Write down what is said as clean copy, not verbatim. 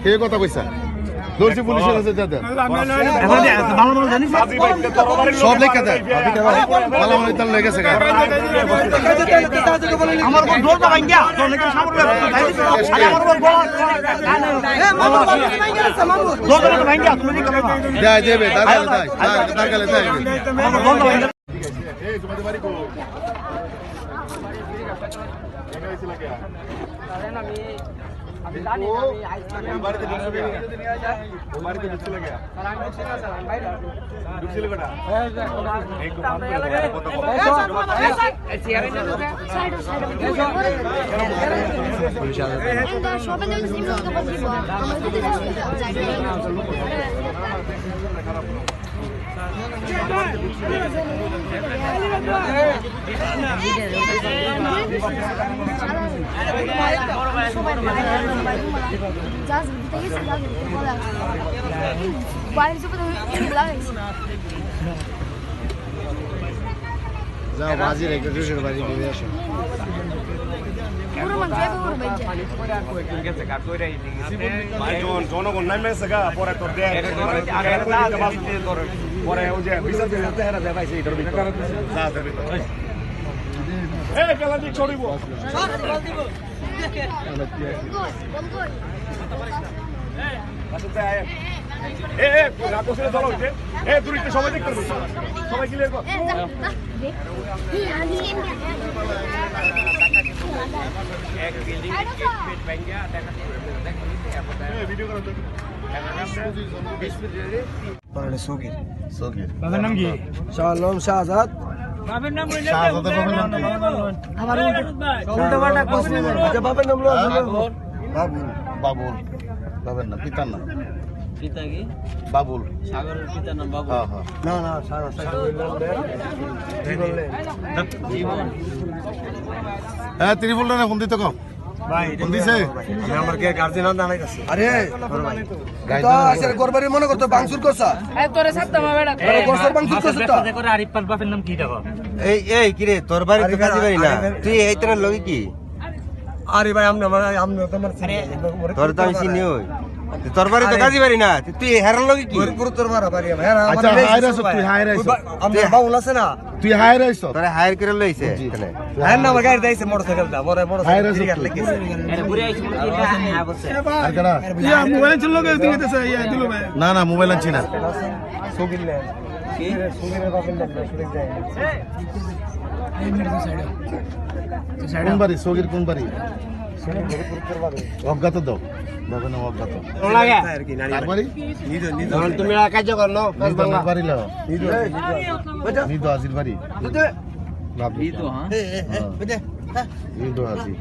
কে কথা কইছা দর্শি পুলিশের কাছে যা দেন সব লেখা দেয় ভালো ভালো তার লেগেছে আমার বড় দরজা ভাঙ্গা তো নাকি সামনে আমার বড় দরজা ভাঙ্গা তুমি কি করবা দেয় দেবে তার গেলে দেয় আমার দরজা ভাঙ্গা এই তোমাদের বাড়ি কো বাড়িতে ঢুকছিল গিয়া ঢুকছিল বেটা যাও বাজি রেখে জুসের বাজি দিয়ে আসো জনগণ নামে গা পরে তোর পরে ওই যে বিচার হেরা দেয় পাইছে এটার ভিতরে যা দেবে এই কালা দিক ছড়িব সবাই দেখতে সবাই ক্লিয়ার কর বাবার নাম কি শালম শাহজাদ বাবার নাম আমার উল্টো পাল্টা প্রশ্ন বাবার নাম বাবুল বাবার নাম পিতার নাম পিতা কি বাবুল সাগরের পিতার নাম বাবু হ্যাঁ হ্যাঁ না না হ্যাঁ ত্রিপুলটা না ফোন দিতে কম ভাই ফোন দিছে আমার কে গার্জিয়ান দাঁড়াই আছে আরে তো আসলে করবারে মনে করতে বাংসুর করছা এই তোরে সাতটা বেড়া আরে গোসর বাংসুর করছ তো করে আরিফার বাপের নাম কি দেখো এই এই কি রে তোর বাড়ি তো কাজে বাড়ি না তুই এই তোর লগে কি আরে ভাই আমনে তোমার তোর তো আমি চিনি ওই তোর বাড়ি তো কাজে বাড়ি না তুই হেরার লগে কি গরিপুর তোর মারা বাড়ি হ্যাঁ আচ্ছা হায়রা তুই হায়রা আমরা বাউল আছে না তুই হায়রা আইছ তোরে হায়ার করে লইছে এখানে হ্যাঁ না আমার গাড়ি দাইছে মোটরসাইকেলটা বড় মোটরসাইকেল লেগেছে এটা ঘুরে আইছি মনে কি হ্যাঁ বলছে আর কেডা মোবাইল চললো কে দিতেছে দিল ভাই না না মোবাইল আনছি না সুগিল কি সুগিলের বাপের নাম সুগিল যায় কোন বাড়ি সগির কোন বাড়ি অজ্ঞাত দাও বাবা নাম অজ্ঞাত তার বাড়ি তুমি কাজ করলো নিদো বাড়ি লাও নিদো আজির বাড়ি নিদো হ্যাঁ নিদো আজি